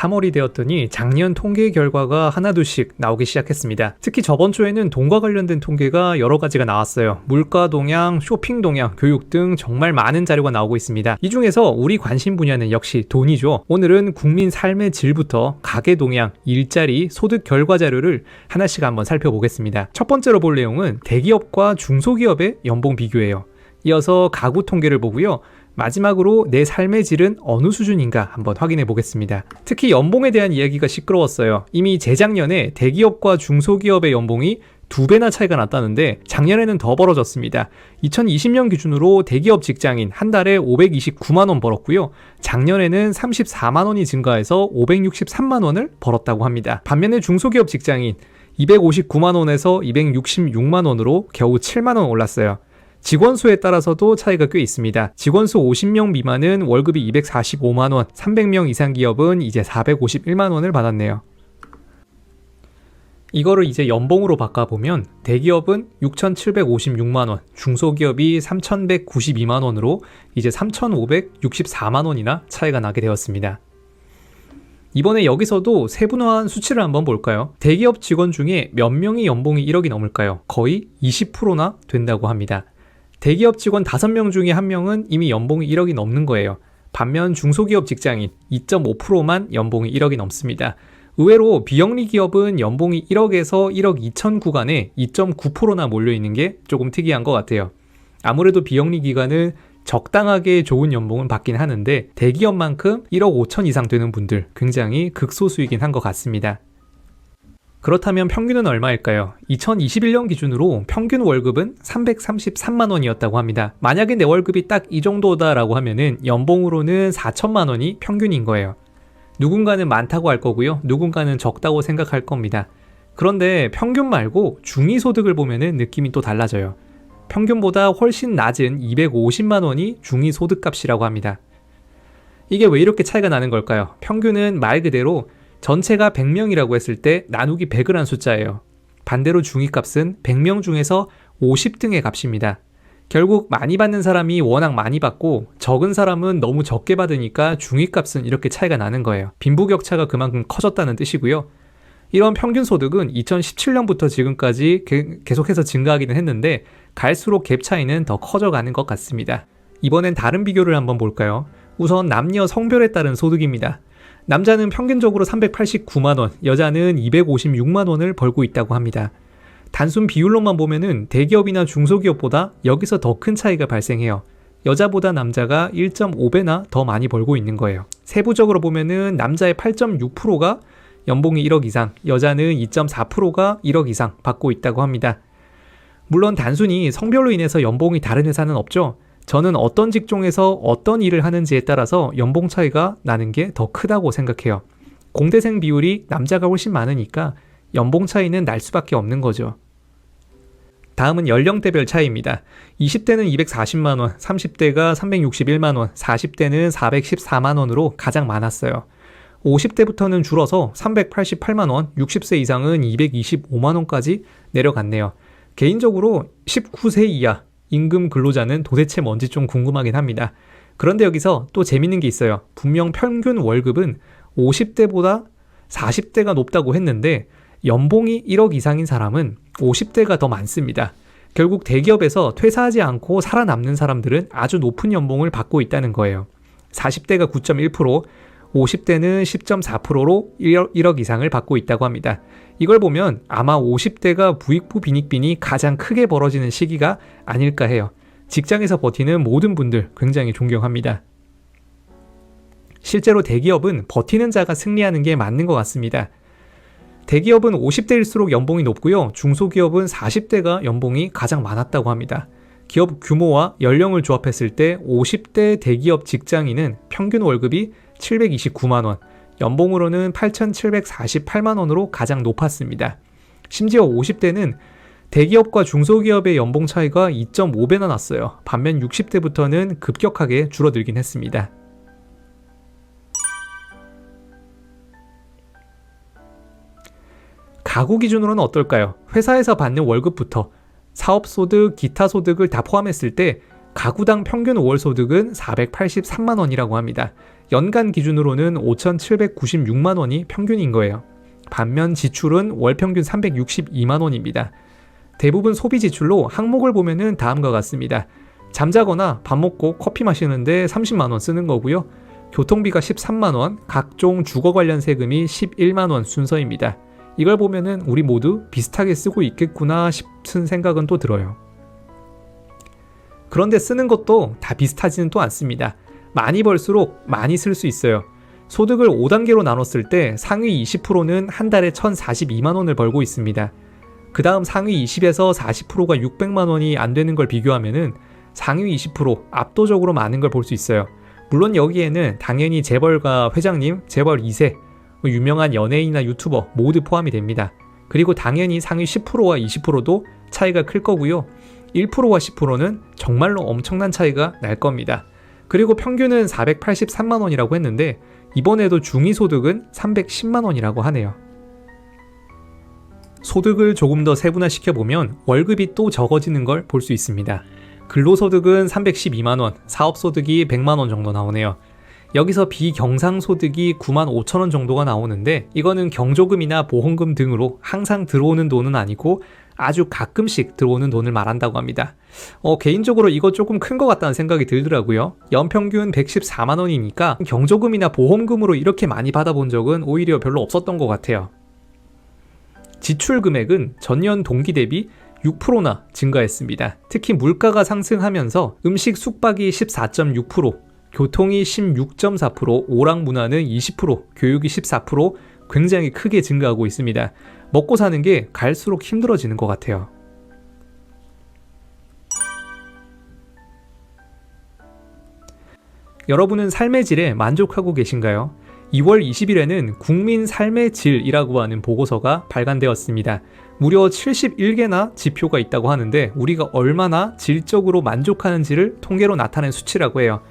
3월이 되었더니 작년 통계 결과가 하나둘씩 나오기 시작했습니다. 특히 저번 주에는 돈과 관련된 통계가 여러 가지가 나왔어요. 물가 동향, 쇼핑 동향, 교육 등 정말 많은 자료가 나오고 있습니다. 이 중에서 우리 관심 분야는 역시 돈이죠. 오늘은 국민 삶의 질부터 가계 동향, 일자리, 소득 결과 자료를 하나씩 한번 살펴보겠습니다. 첫 번째로 볼 내용은 대기업과 중소기업의 연봉 비교예요. 이어서 가구 통계를 보고요. 마지막으로 내 삶의 질은 어느 수준인가 한번 확인해 보겠습니다. 특히 연봉에 대한 이야기가 시끄러웠어요. 이미 재작년에 대기업과 중소기업의 연봉이 2배나 차이가 났다는데 작년에는 더 벌어졌습니다. 2020년 기준으로 대기업 직장인 한 달에 529만 원 벌었고요. 작년에는 34만 원이 증가해서 563만 원을 벌었다고 합니다. 반면에 중소기업 직장인 259만 원에서 266만 원으로 겨우 7만 원 올랐어요. 직원 수에 따라서도 차이가 꽤 있습니다. 직원 수 50명 미만은 월급이 245만 원, 300명 이상 기업은 이제 451만 원을 받았네요. 이거를 이제 연봉으로 바꿔보면 대기업은 6,756만 원, 중소기업이 3,192만 원으로 이제 3,564만 원이나 차이가 나게 되었습니다. 이번에 여기서도 세분화한 수치를 한번 볼까요? 대기업 직원 중에 몇 명이 연봉이 1억이 넘을까요? 거의 20%나 된다고 합니다. 대기업 직원 5명 중에 1명은 이미 연봉이 1억이 넘는 거예요. 반면 중소기업 직장인 2.5%만 연봉이 1억이 넘습니다. 의외로 비영리 기업은 연봉이 1억에서 1억 2천 구간에 2.9%나 몰려있는 게 조금 특이한 것 같아요. 아무래도 비영리 기관은 적당하게 좋은 연봉은 받긴 하는데 대기업만큼 1억 5천 이상 되는 분들 굉장히 극소수이긴 한 것 같습니다. 그렇다면 평균은 얼마일까요? 2021년 기준으로 평균 월급은 333만 원이었다고 합니다. 만약에 내 월급이 딱 이 정도다라고 하면은 연봉으로는 4천만 원이 평균인 거예요. 누군가는 많다고 할 거고요. 누군가는 적다고 생각할 겁니다. 그런데 평균 말고 중위소득을 보면은 느낌이 또 달라져요. 평균보다 훨씬 낮은 250만 원이 중위소득값이라고 합니다. 이게 왜 이렇게 차이가 나는 걸까요? 평균은 말 그대로 전체가 100명이라고 했을 때 나누기 100을 한 숫자예요. 반대로 중위값은 100명 중에서 50등의 값입니다. 결국 많이 받는 사람이 워낙 많이 받고 적은 사람은 너무 적게 받으니까 중위값은 이렇게 차이가 나는 거예요. 빈부격차가 그만큼 커졌다는 뜻이고요. 이런 평균 소득은 2017년부터 지금까지 계속해서 증가하기는 했는데 갈수록 갭 차이는 더 커져가는 것 같습니다. 이번엔 다른 비교를 한번 볼까요? 우선 남녀 성별에 따른 소득입니다. 남자는 평균적으로 389만 원, 여자는 256만 원을 벌고 있다고 합니다. 단순 비율로만 보면은 대기업이나 중소기업보다 여기서 더 큰 차이가 발생해요. 여자보다 남자가 1.5배나 더 많이 벌고 있는 거예요. 세부적으로 보면은 남자의 8.6%가 연봉이 1억 이상, 여자는 2.4%가 1억 이상 받고 있다고 합니다. 물론 단순히 성별로 인해서 연봉이 다른 회사는 없죠. 저는 어떤 직종에서 어떤 일을 하는지에 따라서 연봉 차이가 나는 게 더 크다고 생각해요. 공대생 비율이 남자가 훨씬 많으니까 연봉 차이는 날 수밖에 없는 거죠. 다음은 연령대별 차이입니다. 20대는 240만 원, 30대가 361만 원, 40대는 414만 원으로 가장 많았어요. 50대부터는 줄어서 388만 원, 60세 이상은 225만 원까지 내려갔네요. 개인적으로 19세 이하 임금 근로자는 도대체 뭔지 좀 궁금하긴 합니다. 그런데 여기서 또 재밌는 게 있어요. 분명 평균 월급은 50대보다 40대가 높다고 했는데 연봉이 1억 이상인 사람은 50대가 더 많습니다. 결국 대기업에서 퇴사하지 않고 살아남는 사람들은 아주 높은 연봉을 받고 있다는 거예요. 40대가 9.1%, 50대는 10.4%로 1억 이상을 받고 있다고 합니다. 이걸 보면 아마 50대가 부익부 빈익빈이 가장 크게 벌어지는 시기가 아닐까 해요. 직장에서 버티는 모든 분들 굉장히 존경합니다. 실제로 대기업은 버티는 자가 승리하는 게 맞는 것 같습니다. 대기업은 50대일수록 연봉이 높고요. 중소기업은 40대가 연봉이 가장 많았다고 합니다. 기업 규모와 연령을 조합했을 때 50대 대기업 직장인은 평균 월급이 729만 원, 연봉으로는 8,748만 원으로 가장 높았습니다. 심지어 50대는 대기업과 중소기업의 연봉 차이가 2.5배나 났어요. 반면 60대부터는 급격하게 줄어들긴 했습니다. 가구 기준으로는 어떨까요? 회사에서 받는 월급부터 사업소득, 기타 소득을 다 포함했을 때 가구당 평균 5월 소득은 483만 원이라고 합니다. 연간 기준으로는 5,796만 원이 평균인 거예요. 반면 지출은 월 평균 362만 원입니다. 대부분 소비 지출로 항목을 보면은 다음과 같습니다. 잠자거나 밥 먹고 커피 마시는데 30만 원 쓰는 거고요. 교통비가 13만 원, 각종 주거 관련 세금이 11만 원 순서입니다. 이걸 보면은 우리 모두 비슷하게 쓰고 있겠구나 싶은 생각은 또 들어요. 그런데 쓰는 것도 다 비슷하지는 또 않습니다. 많이 벌수록 많이 쓸 수 있어요. 소득을 5단계로 나눴을 때 상위 20%는 한 달에 1,042만 원을 벌고 있습니다. 그 다음 상위 20에서 40%가 600만 원이 안 되는 걸 비교하면은 상위 20% 압도적으로 많은 걸 볼 수 있어요. 물론 여기에는 당연히 재벌가 회장님, 재벌 2세, 유명한 연예인이나 유튜버 모두 포함이 됩니다. 그리고 당연히 상위 10%와 20%도 차이가 클 거고요. 1%와 10%는 정말로 엄청난 차이가 날 겁니다. 그리고 평균은 483만 원이라고 했는데 이번에도 중위소득은 310만 원이라고 하네요. 소득을 조금 더 세분화시켜보면 월급이 또 적어지는 걸 볼 수 있습니다. 근로소득은 312만 원, 사업소득이 100만 원 정도 나오네요. 여기서 비경상소득이 9만 5천 원 정도가 나오는데 이거는 경조금이나 보험금 등으로 항상 들어오는 돈은 아니고 아주 가끔씩 들어오는 돈을 말한다고 합니다. 개인적으로 이거 조금 큰 것 같다는 생각이 들더라고요. 연평균 114만 원이니까 경조금이나 보험금으로 이렇게 많이 받아본 적은 오히려 별로 없었던 것 같아요. 지출 금액은 전년 동기 대비 6%나 증가했습니다. 특히 물가가 상승하면서 음식 숙박이 14.6%, 교통이 16.4%, 오락문화는 20%, 교육이 14% 굉장히 크게 증가하고 있습니다. 먹고 사는 게 갈수록 힘들어지는 것 같아요. 여러분은 삶의 질에 만족하고 계신가요? 2월 20일에는 국민 삶의 질이라고 하는 보고서가 발간되었습니다. 무려 71개나 지표가 있다고 하는데 우리가 얼마나 질적으로 만족하는지를 통계로 나타낸 수치라고 해요.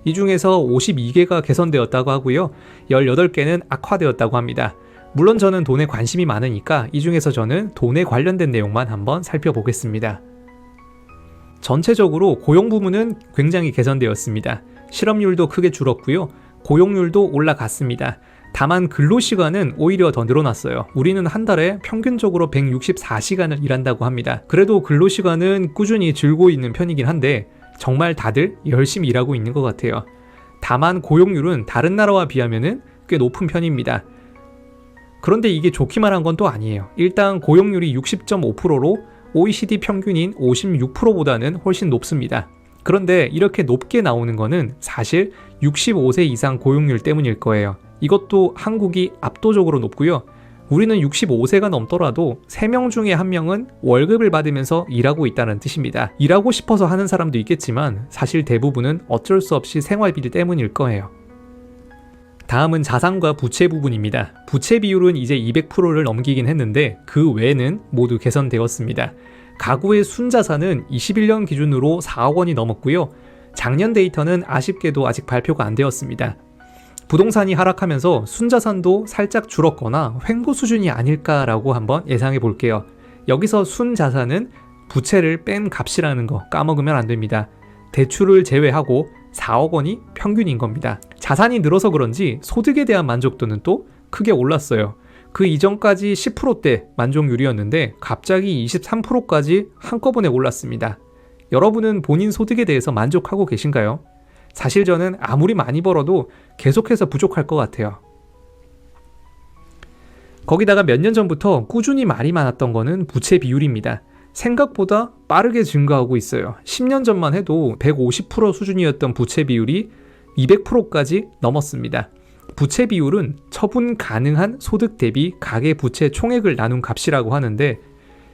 이 중에서 52개가 개선되었다고 하고요. 18개는 악화되었다고 합니다. 물론 저는 돈에 관심이 많으니까 이 중에서 저는 돈에 관련된 내용만 한번 살펴보겠습니다. 전체적으로 고용 부문은 굉장히 개선되었습니다. 실업률도 크게 줄었고요. 고용률도 올라갔습니다. 다만 근로시간은 오히려 더 늘어났어요. 우리는 한 달에 평균적으로 164시간을 일한다고 합니다. 그래도 근로시간은 꾸준히 줄고 있는 편이긴 한데 정말 다들 열심히 일하고 있는 것 같아요. 다만 고용률은 다른 나라와 비하면 꽤 높은 편입니다. 그런데 이게 좋기만 한 건 또 아니에요. 일단 고용률이 60.5%로 OECD 평균인 56%보다는 훨씬 높습니다. 그런데 이렇게 높게 나오는 거는 사실 65세 이상 고용률 때문일 거예요. 이것도 한국이 압도적으로 높고요. 우리는 65세가 넘더라도 3명 중에 1명은 월급을 받으면서 일하고 있다는 뜻입니다. 일하고 싶어서 하는 사람도 있겠지만 사실 대부분은 어쩔 수 없이 생활비 때문일 거예요. 다음은 자산과 부채 부분입니다. 부채 비율은 이제 200%를 넘기긴 했는데 그 외에는 모두 개선되었습니다. 가구의 순자산은 21년 기준으로 4억 원이 넘었고요. 작년 데이터는 아쉽게도 아직 발표가 안 되었습니다. 부동산이 하락하면서 순자산도 살짝 줄었거나 횡보 수준이 아닐까라고 한번 예상해 볼게요. 여기서 순자산은 부채를 뺀 값이라는 거 까먹으면 안 됩니다. 대출을 제외하고 4억 원이 평균인 겁니다. 자산이 늘어서 그런지 소득에 대한 만족도는 또 크게 올랐어요. 그 이전까지 10%대 만족률이었는데 갑자기 23%까지 한꺼번에 올랐습니다. 여러분은 본인 소득에 대해서 만족하고 계신가요? 사실 저는 아무리 많이 벌어도 계속해서 부족할 것 같아요. 거기다가 몇 년 전부터 꾸준히 말이 많았던 거는 부채 비율입니다. 생각보다 빠르게 증가하고 있어요. 10년 전만 해도 150% 수준이었던 부채 비율이 200%까지 넘었습니다. 부채 비율은 처분 가능한 소득 대비 가계 부채 총액을 나눈 값이라고 하는데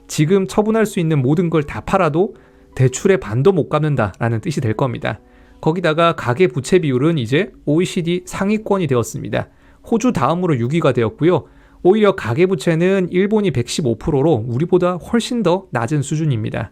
지금 처분할 수 있는 모든 걸 다 팔아도 대출의 반도 못 갚는다라는 뜻이 될 겁니다. 거기다가 가계 부채 비율은 이제 OECD 상위권이 되었습니다. 호주 다음으로 6위가 되었고요. 오히려 가계부채는 일본이 115%로 우리보다 훨씬 더 낮은 수준입니다.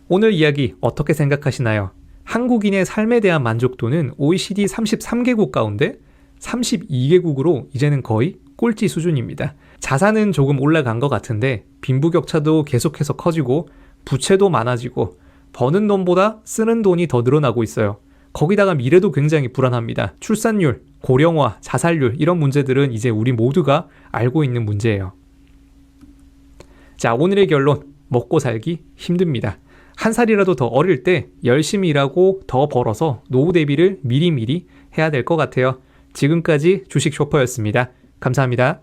오늘 이야기 어떻게 생각하시나요? 한국인의 삶에 대한 만족도는 OECD 33개국 가운데 32개국으로 이제는 거의 꼴찌 수준입니다. 자산은 조금 올라간 것 같은데 빈부격차도 계속해서 커지고 부채도 많아지고 버는 돈보다 쓰는 돈이 더 늘어나고 있어요. 거기다가 미래도 굉장히 불안합니다. 출산율, 고령화, 자살률 이런 문제들은 이제 우리 모두가 알고 있는 문제예요. 자, 오늘의 결론. 먹고 살기 힘듭니다. 한 살이라도 더 어릴 때 열심히 일하고 더 벌어서 노후 대비를 미리미리 해야 될 것 같아요. 지금까지 주식 쇼퍼였습니다. 감사합니다.